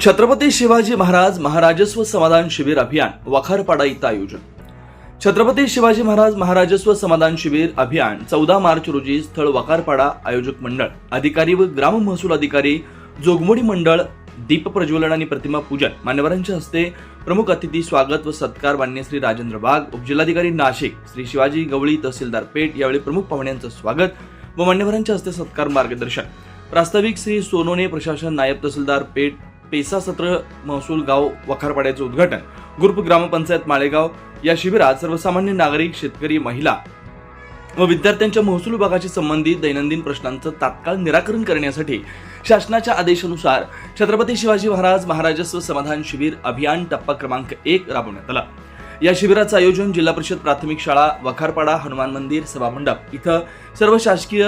छत्रपती शिवाजी महाराज महाराजस्व समाधान शिबिर अभियान वखारपाडा इथं आयोजन. छत्रपती शिवाजी महाराज महाराजस्व समाधान शिबिर अभियान 14 मार्च रोजी स्थळ वखारपाडा. आयोजक मंडळ अधिकारी व ग्राम महसूल अधिकारी, जोगमोडी मंडळ. दीप प्रज्वलन आणि प्रतिमा पूजन. मान्यवरांच्या हस्ते प्रमुख अतिथी स्वागत व सत्कार. मान्य श्री राजेंद्र वाघ, उपजिल्हाधिकारी नाशिक, श्री शिवाजी गवळी, तहसीलदार पेठ. यावेळी प्रमुख पाहुण्यांचं स्वागत व मान्यवरांच्या हस्ते सत्कार मार्गदर्शन. प्रास्ताविक श्री सोनोने, प्रशासन, नायब तहसीलदार पेठ, पेसा सत्र महसूल गाव वखारपाड्याचे उद्घाटन. ग्रुप ग्रामपंचायत माळेगाव. या शिबिरात सर्वसामान्य नागरिक, शेतकरी, महिला व विद्यार्थ्यांच्या महसूल विभागाशी संबंधित दैनंदिन प्रश्नांचं तात्काळ निराकरण करण्यासाठी शासनाच्या आदेशानुसार छत्रपती शिवाजी महाराज महाराजस्व समाधान शिबिर अभियान टप्पा क्रमांक 1 राबवण्यात आला. या शिबिराचं आयोजन जिल्हा परिषद प्राथमिक शाळा वखारपाडा, हनुमान मंदिर, सभामंडप इथं सर्व शासकीय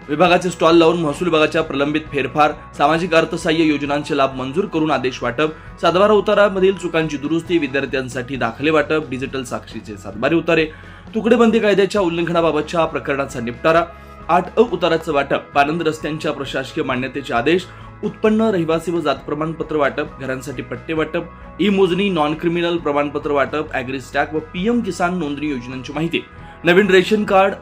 विभागाचे स्टॉल लावून महसूल विभागाच्या प्रलंबित फेरफार, सामाजिक अर्थसहाय्य योजनांचे लाभ मंजूर करून आदेश वाटप, सातबारा उतारामधील चुकांची दुरुस्ती, विद्यार्थ्यांसाठी दाखले वाटप, डिजिटल साक्षीचे सातबारे उतारे, तुकडेबंदी कायद्याच्या उल्लंघनाबाबतच्या प्रकरणाचा निपटारा, 8 उताराचं वाटप, पानंद रस्त्यांच्या प्रशासकीय मान्यतेचे आदेश, उत्पन्न, रहिवासी व जात प्रमाणपत्र वाटप, घरांसाठी पट्टे वाटप, ई मोजणी, नॉन क्रिमिनल प्रमाणपत्र वाटप, ॲग्री स्टॅक व पीएम किसान नोंदणी योजनांची माहिती, नवीन रेशन कार्ड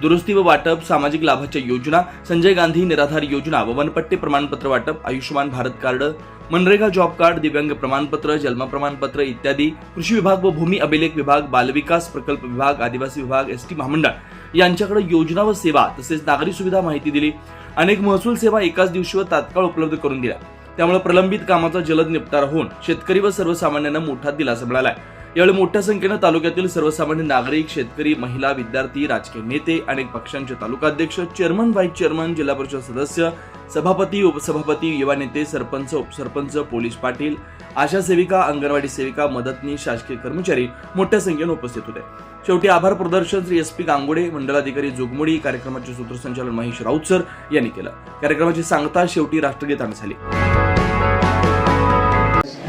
दुरुस्ती व वाटप, सामाजिक लाभाच्या योजना, संजय गांधी निराधार योजना व वनपट्टे प्रमाणपत्र वाटप, Ayushman Bharat card, MNREGA job card, दिव्यांग प्रमाणपत्र, जन्म प्रमाणपत्र इत्यादी, कृषी विभाग व भूमी अभिलेख विभाग, बालविकास प्रकल्प विभाग, आदिवासी विभाग, एसटी महामंडळ यांच्याकडे योजना व सेवा तसेच नागरी सुविधा माहिती दिली. अनेक महसूल सेवा एकाच दिवशी व तात्काळ उपलब्ध करून दिल्या. त्यामुळे प्रलंबित कामाचा जलद निपटारा होऊन शेतकरी व सर्वसामान्यांना मोठा दिलासा मिळाला. यावेळी मोठ्या संख्येनं तालुक्यातील सर्वसामान्य नागरिक, शेतकरी, महिला, विद्यार्थी, राजकीय नेते, अनेक पक्षांचे तालुकाध्यक्ष, चेअरमन, व्हाईस चेअरमन, जिल्हा परिषद सदस्य, सभापती, उपसभापती, युवा नेते, सरपंच, उपसरपंच, पोलीस पाटील, आशा सेविका, अंगणवाडी सेविका, मदतनीस, शासकीय कर्मचारी मोठ्या संख्येनं उपस्थित होते. शेवटी आभार प्रदर्शन श्री SP गांगोडे, मंडलाधिकारी जोगमोडी, कार्यक्रमाचे सूत्रसंचालन महेश राऊत सर यांनी केलं. कार्यक्रमाची सांगता शेवटी राष्ट्रगीताने झाली.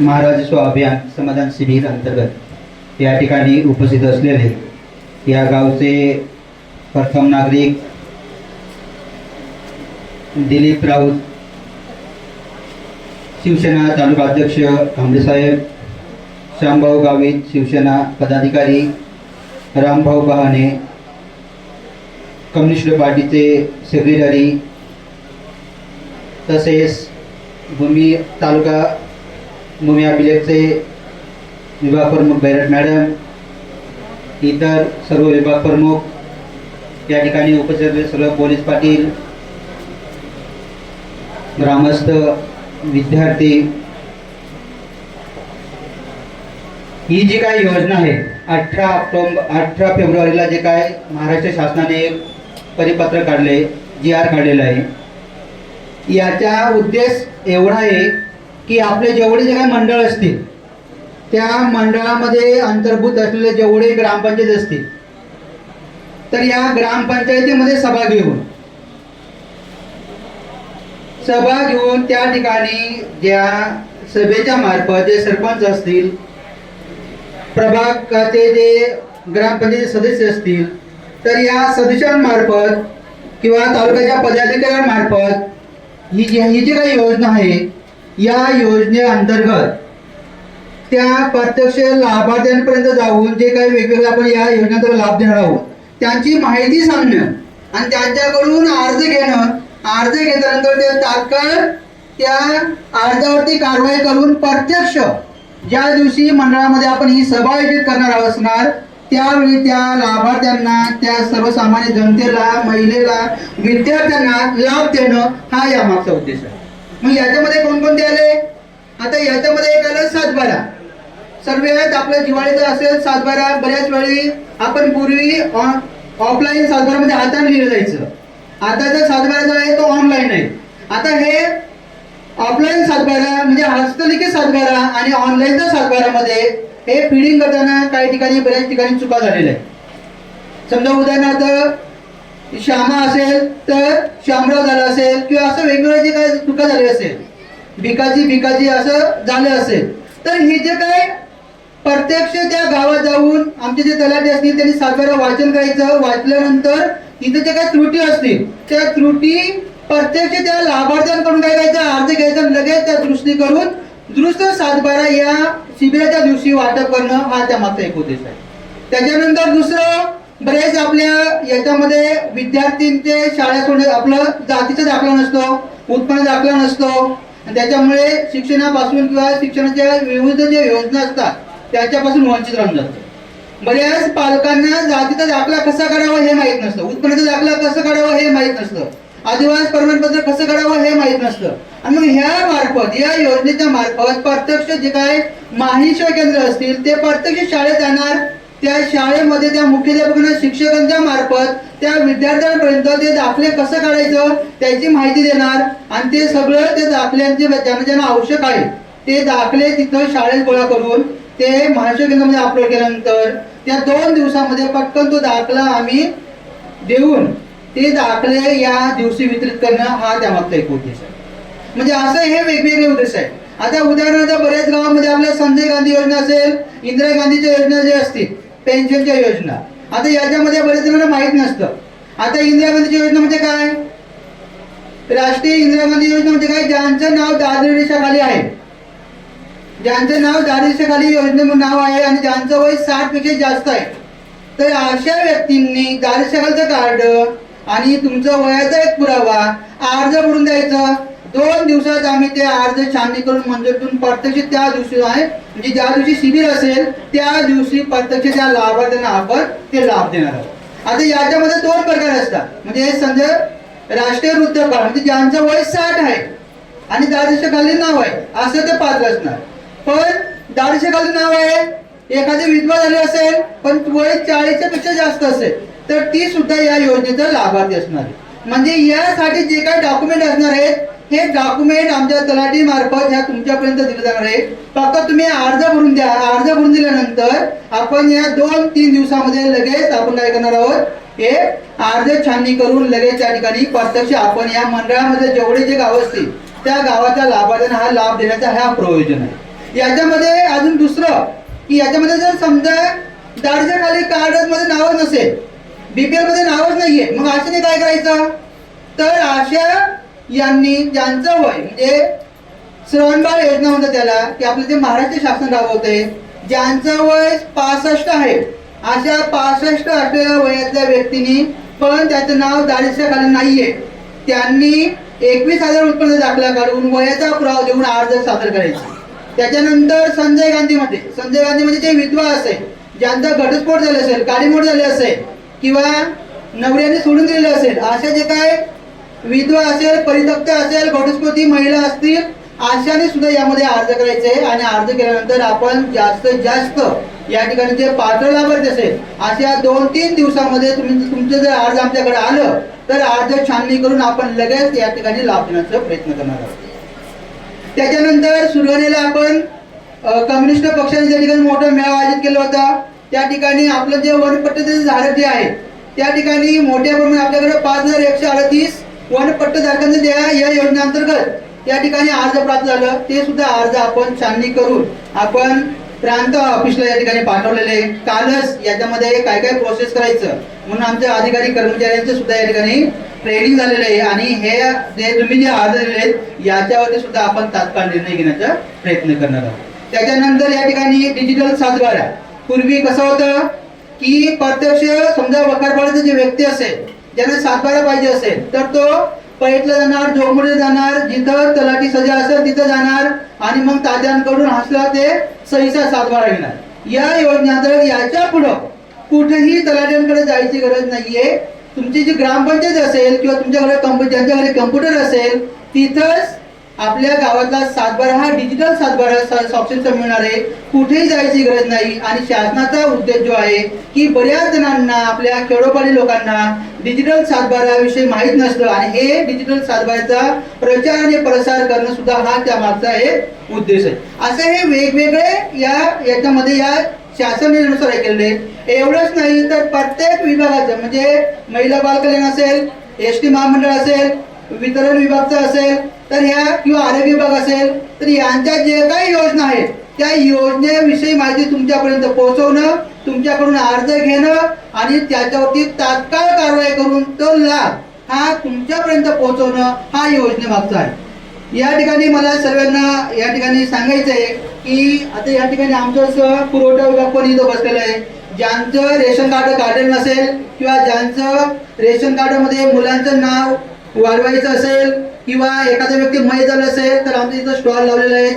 महाराजस्व अभियान समाधान शिबिर अंतर्गत या ठिकाणी उपस्थित असलेले या गावचे प्रथम नागरिक दिलीप राऊत, शिवसेना तालुका अध्यक्ष कांबळे साहेब, श्यामभाऊ गावित शिवसेना पदाधिकारी, रामभाऊ बहाणे कम्युनिस्ट पार्टीचे सेक्रेटरी, तसेच भूमी तालुका भूमी अभिलेखचे विभाग प्रमुख बैरट मॅडम, इतर सर्व विभाग प्रमुख, या ठिकाणी उपस्थित सर्व पोलीस पाटील, ग्रामस्थ, विद्यार्थी. ही जी काही योजना आहे 18 फेब्रुवारीला जे काय महाराष्ट्र शासनाने परिपत्र काढले, GR काढलेला आहे, याचा उद्देश एवढा आहे की आपले जेवढे जे काही मंडळ असतील त्या मंडळामध्ये अंतर्भूत असलेले जेवढे ग्रामपंचायत असतील तर या ग्रामपंचायतीमध्ये सभा घेऊन त्या ठिकाणी ज्या सभेच्या मार्फत जे सरपंच असतील, प्रभागाचे जे ग्रामपंचायत सदस्य असतील, तर या सदस्यांमार्फत किंवा तालुक्याच्या पदाधिकाऱ्यांमार्फत ही जी काही योजना आहे या योजनेअंतर्गत त्या प्रत्यक्ष लाभार्थ्यांपर्यंत जाऊन जे काही वेगवेगळे आपण या योजनेचा लाभ देणार आहोत त्यांची माहिती सांगणं आणि त्यांच्याकडून अर्ज घेणं. अर्ज घेतल्यानंतर ते तात्काळ त्या अर्जावरती कारवाई करून प्रत्यक्ष ज्या दिवशी मंडळामध्ये आपण ही सभा आयोजित करणार असणार त्यावेळी त्या लाभार्थ्यांना, त्या सर्वसामान्य जनतेला, महिलेला, विद्यार्थ्यांना लाभ देणं हा या मागचा उद्देश आहे. मग याच्यामध्ये कोणकोणते आले? आता याच्यामध्ये एक आलं सातबारा. सर्वात आपल्या दिवाळीचं असेल सातबारा. बऱ्याच वेळी आपण पूर्वी ऑफलाईन सातबारामध्ये हाताने लिहिलं जायचं. आताचा सातबारा जो आहे तो ऑनलाईन आहे. आता हे ऑफलाईन सातबारा म्हणजे हस्तलिखित सातबारा आणि ऑनलाईनच्या सातबारामध्ये हे फीडिंग करताना काही ठिकाणी बऱ्याच ठिकाणी चुका झालेल्या आहेत. समजा उदाहरणार्थ श्यामा असेल तर श्यामराव झाला असेल किंवा असं वेगवेगळे जे काही चुका झाले असेल. भिकाजी असं झालं असेल, तर हे जे काय प्रत्यक्ष त्या गावात जाऊन आमचे जे तलाठी असतील त्यांनी सातबारा वाचन करायचं. वाचल्यानंतर तिथे जे काही त्रुटी असतील त्या त्रुटी प्रत्यक्ष त्या लाभार्थ्यांकडून काय करायचं, अर्ज घ्यायचा, लगेच त्या दुरुस्ती करून दुरुस्त सातबारा या शिबिराच्या दिवशी वाटप करणं हा त्यामागचा एक उद्देश आहे. त्याच्यानंतर दुसरं, बरेच आपल्या याच्यामध्ये विद्यार्थ्यांचे शाळा सोडणे, आपलं जातीचा दाखला नसतो, उत्पन्न दाखला नसतो, त्याच्यामुळे शिक्षणापासून किंवा शिक्षणाच्या विविध ज्या योजना असतात त्याच्यापासून वंचित राहून जातो. बऱ्याच पालकांना जातीचा दाखला कसा काढावा हे माहीत नसतं, उत्पन्नाचा दाखला कसं काढावं हे माहीत नसतं, आदिवासी प्रमाणपत्र कसं काढावं हे माहीत नसतं. आणि मग ह्या मार्फत, या योजनेच्या मार्फत प्रत्यक्ष जे काय माहिती केंद्र असतील ते प्रत्यक्ष शाळेत जाणार, त्या शाळेमध्ये त्या मुख्याध्यापकांना, शिक्षकांच्या मार्फत त्या विद्यार्थ्यांपर्यंत ते दाखले कसं काढायचं त्याची माहिती देणार. आणि ते सगळं ते दाखल्यांचे ज्यांना आवश्यक आहे ते दाखले तिथं शाळेत गोळा करून ते महाराष्ट्र केंद्रामध्ये अपलोड केल्यानंतर त्या 2 दिवसामध्ये पटकन तो दाखला आम्ही देऊन ते दाखले या दिवशी वितरित करणं हा त्यामागचा एक उद्देश आहे. म्हणजे असं हे वेगवेगळे उद्देश आहेत. आता उदाहरणार्थ बऱ्याच गावामध्ये आपल्या संजय गांधी योजना असेल, इंदिरा गांधीच्या योजना जे असतील, पेन्शनच्या योजना, आता याच्यामध्ये बरेच जणांना माहीत नसतं. आता इंदिरा गांधीच्या योजना म्हणजे काय, राष्ट्रीय इंदिरा गांधी योजना म्हणजे काय, ज्यांचं नाव दारिद्र्य रेषेखाली आहे, ज्यांचं नाव दारिद्र्य रेषेखाली योजनेमध्ये नाव आहे आणि ज्यांचं वय 60 पेक्षा जास्त आहे, तर अशा व्यक्तींनी दारिद्र्य रेषेखालचं कार्ड आणि तुमचं वयाचा एक पुरावा अर्ज भरून द्यायचं. 2 दिवसात आम्ही ते अर्ज छाननी करून मंजूर करून प्रत्यक्ष त्या दिवशी आहे, म्हणजे ज्या दिवशी शिबिर असेल त्या दिवशी प्रत्यक्ष त्या लाभार्थ्यांना आपण ते लाभ देणार आहोत. आता याच्यामध्ये 2 प्रकार असतात, म्हणजे संजय राष्ट्रीय वृद्धापकाळ म्हणजे ज्यांचं वय 60 आहे आणि दारिद्र्याखाली नाव आहे असं ते पात्र असणार. पण दारिद्र्याखाली नाव आहे, एखादी विधवा झाली असेल पण वय 40 पेक्षा जास्त असेल तर ती सुद्धा या योजनेचा लाभार्थी असणार आहे. म्हणजे यासाठी जे काही डॉक्युमेंट असणार आहेत हे डॉक्युमेंट आमच्या तलाठी मार्फत ह्या तुमच्यापर्यंत दिले जाणार आहे. फक्त तुम्ही अर्ज भरून द्या. अर्ज भरून दिल्यानंतर आपण या 2-3 दिवसामध्ये लगेच आपण काय करणार आहोत, हे अर्ज छाननी करून लगेच त्या ठिकाणी प्रत्यक्ष आपण या मंडळामध्ये जेवढे जे गाव असतील त्या गावाच्या लाभार्थ्यांना हा लाभ देण्याचा हा प्रयोजन आहे. याच्यामध्ये अजून दुसरं की याच्यामध्ये जर समजा दारिद्र्याखाली कार्ड मध्ये नावच नसेल, बीपीएल मध्ये नावच नाहीये, मग अशाने काय करायचं, तर अशा यांनी ज्यांचं वय म्हणजे श्रवणबाळ योजना म्हणतात त्याला, की आपलं जे महाराष्ट्र शासन राबवते, ज्यांचं वय 65 आहे अशा 65 असलेल्या वयातल्या व्यक्तींनी पण त्याचं नाव दारिद्र्याखाली नाहीये, त्यांनी 21,000 उत्पन्न दाखला काढून वयाचा पुरावा देऊन अर्ज सादर करायचा. त्याच्यानंतर संजय गांधीमध्ये जे विधवा असेल, ज्यांचा घटस्फोट झाला असेल, काडीमोड झाले असेल किंवा नवऱ्याने सोडून दिलेले असेल, अशा जे काय विधवा असेल, परित्यक्ता असेल, घटस्फोटी महिला असतील, अशाने सुद्धा यामध्ये अर्ज करायचे. आणि अर्ज केल्यानंतर आपण जास्तीत जास्त या ठिकाणी जे पात्र लाभार्थी असेल अशा 2-3 दिवसामध्ये तुमचं जर अर्ज आमच्याकडे आलं तर अर्ज छाननी करून आपण लगेच या ठिकाणी लाभ देण्याचा प्रयत्न करणार आहोत. त्याच्यानंतर सुरुवातीला आपण कम्युनिस्ट पक्षाने ज्या ठिकाणी मोठा मेळावा आयोजित केला होता त्या ठिकाणी आपलं जे वनपट्ट्याचे झाड जे आहे त्या ठिकाणी मोठ्या प्रमाणात आपल्याकडे 5138 वनपट्ट धारकांचे या योजनेअंतर्गत त्या ठिकाणी अर्ज प्राप्त झालं. ते सुद्धा अर्ज आपण छाननी करून आपण प्रांत ऑफिसला या ठिकाणी पाठवलेले. कालच याच्यामध्ये काय काय प्रोसेस करायचं म्हणून आमच्या अधिकारी कर्मचाऱ्यांचे सुद्धा या ठिकाणी ट्रेनिंग झालेलं आहे. आणि हे जे तुम्ही जे अर्ज दिले याच्यावरती सुद्धा आपण तात्काळ निर्णय घेण्याचा प्रयत्न करणार आहोत. त्याच्यानंतर या ठिकाणी डिजिटल सातबारा. पूर्वी कसं होतं की प्रत्यक्ष समजा वखारपाड्याचे जे व्यक्ती असेल ज्यांना सातबारा पाहिजे असेल तर तो पैठला जाणार, जोगमुळे जाणार, जिथं तलाठी सजा असेल तिथं जाणार आणि मग तात्यांकडून हसला ते सहीचा सातबारा घेणार. या योजनेअंतर्गत याच्या पुढं कुठेही तलाट्यांकडे जायची गरज नाहीये. तुमची जी ग्रामपंचायत असेल किंवा तुमच्याकडे ज्यांच्या घरी कम्प्युटर असेल तिथंच आपल्या गावातला सातबारा हा डिजिटल सातबारा सॉफ्टवेअर मिळणार आहे. कुठेही जायची गरज नाही. आणि शासनाचा उद्देश जो आहे की बऱ्याच जणांना आपल्या खेडोपाडी लोकांना डिजिटल सातबाराविषयी माहीत नसतं आणि हे डिजिटल सातबाराचा प्रचार आणि प्रसार करणं सुद्धा हा त्यामागचा एक उद्देश आहे. असे हे वेगवेगळे याच्यामध्ये या शासन निर्णयानुसार केलेले. एवढंच नाही तर प्रत्येक विभागाचं म्हणजे महिला बाल कल्याण असेल, एसटी महामंडळ असेल, वितरण विभागचं असेल, तर ह्या किंवा आरोग्य विभाग असेल तर यांच्या जे काही योजना आहेत त्या योजनेविषयी माहिती तुमच्यापर्यंत पोहोचवणं, तुमच्याकडून अर्ज घेणं आणि त्याच्यावरती तात्काळ कारवाई करून तो लाभ हा तुमच्यापर्यंत पोहोचवणं हा योजनेमागचा आहे. या ठिकाणी मला सर्वांना या ठिकाणी सांगायचं आहे की आता या ठिकाणी आमचं पुरवठा विभाग पण इथं बसलेलं आहे. ज्यांचं रेशन कार्ड काढलेलं नसेल किंवा ज्यांचं रेशन कार्डमध्ये मुलांचं नाव वाढवायचं असेल किंवा एखादा व्यक्ती मय झाला असेल तर आमच्या इथं स्टॉल लावलेला आहे.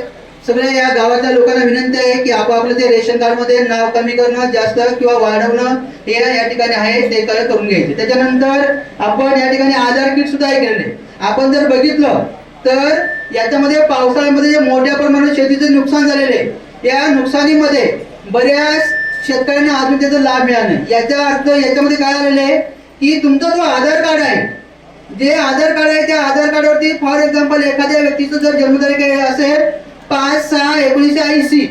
सगळ्या या गावातल्या लोकांना विनंती आहे की आपापलं ते रेशन कार्डमध्ये नाव कमी करणं, जास्त किंवा वाढवणं हे या ठिकाणी आहे ते करून घ्यायचे. त्याच्यानंतर आपण या ठिकाणी आधार किट सुद्धा हे केलेले. आपण जर बघितलं तर याच्यामध्ये पावसाळ्यामध्ये जे मोठ्या प्रमाणात शेतीचं नुकसान झालेले आहे या नुकसानीमध्ये बऱ्याच शेतकऱ्यांना अजून त्याचा लाभ मिळाला नाही. याचा अर्थ याच्यामध्ये काय आलेलं आहे की तुमचा जो आधार कार्ड आहे, जे आधार कार्ड आहे त्या आधार कार्डवरती फॉर एक्झाम्पल एखाद्या व्यक्तीचं जर जन्मतारीख असेल 5/6/1980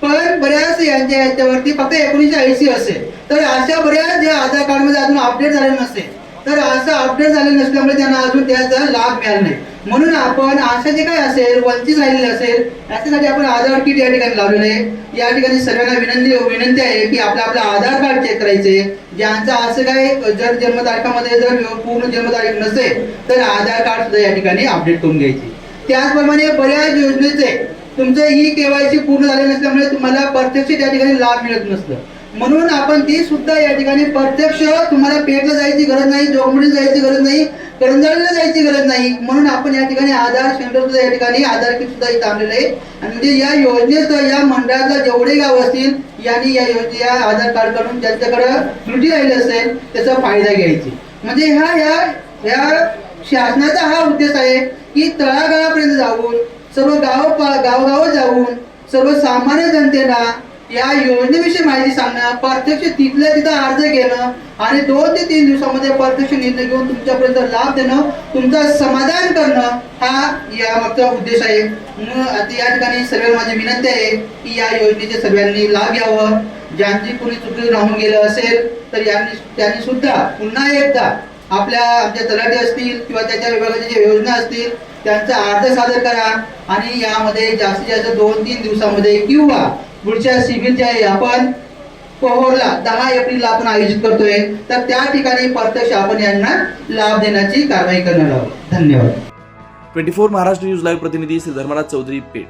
पण बऱ्याच याच्यावरती फक्त 1980 असेल तर अशा बऱ्याच जे आधार कार्डमध्ये अजून अपडेट झालेलं नसेल तर असं अपडेट झालेलं नसल्यामुळे त्यांना अजून त्याचा लाभ मिळाला नाही. म्हणून आपण असं जे काय असेल वंचित राहिलेले असेल याच्यासाठी आपण आधार किट या ठिकाणी लावलेलं आहे. या ठिकाणी सर्वांना विनंती आहे की आपलं आधार कार्ड चेक करायचे. ज्यांचं असं काय जर जन्मतारखामध्ये जर पूर्ण जन्मतारीख नसेल तर आधार कार्ड सुद्धा या ठिकाणी अपडेट करून घ्यायचे. त्याचप्रमाणे बऱ्याच योजनेचे तुमचं ही केवायसी पूर्ण झाले नसल्यामुळे तुम्हाला प्रत्यक्ष त्या ठिकाणी लाभ मिळत नसतं. म्हणून आपण ती सुद्धा या ठिकाणी प्रत्यक्ष तुम्हाला पेठला जायची गरज नाही, जोगमुडीला जायची गरज नाही, करंजाळीला जायची गरज नाही. म्हणून आपण या ठिकाणी आधार सेंटर सुद्धा या ठिकाणी आधार किट सुद्धा इथं आणलेलं आहे. आणि म्हणजे या योजनेचं या मंडळातला जेवढे गाव असतील यांनी या आधार कार्ड काढून ज्यांच्याकडे त्रुटी राहिली असेल त्याचा फायदा घ्यायची. म्हणजे ह्या शासनाचा हा उद्देश आहे की तळागाळापर्यंत जाऊन सर्व गावोगाव जाऊन सर्वसामान्य जनतेला या योजनेविषयी माहिती सांगणं, प्रत्यक्ष तिथल्या तिथं अर्ज घेणं आणि 2 ते 3 दिवसामध्ये प्रत्यक्ष निर्णय घेऊन तुमच्यापर्यंत लाभ देणं, तुमचं समाधान करणं हा यामागचा उद्देश आहे. आता या ठिकाणी सर्वांना माझी विनंती आहे की या योजनेचे सर्वांनी लाभ घ्यावं. ज्यांची कोणी चुकी राहून गेलं असेल तर त्यांनी सुद्धा पुन्हा एकदा आमच्या तलाठी असतील किंवा त्याच्या विभागाच्या ज्या योजना असतील त्यांचा अर्ज सादर करा आणि यामध्ये जास्तीत जास्त 2-3 दिवसामध्ये किंवा पुढच्या शिबिर जे आहे आपण पोहोरला 10 एप्रिलला आपण आयोजित करतोय तर त्या ठिकाणी प्रत्यक्ष आपण यांना लाभ देण्याची कारवाई करणार आहोत. धन्यवाद. 24 महाराष्ट्र न्यूज लाईव्ह प्रतिनिधी श्री धर्मराज चौधरी पेठ.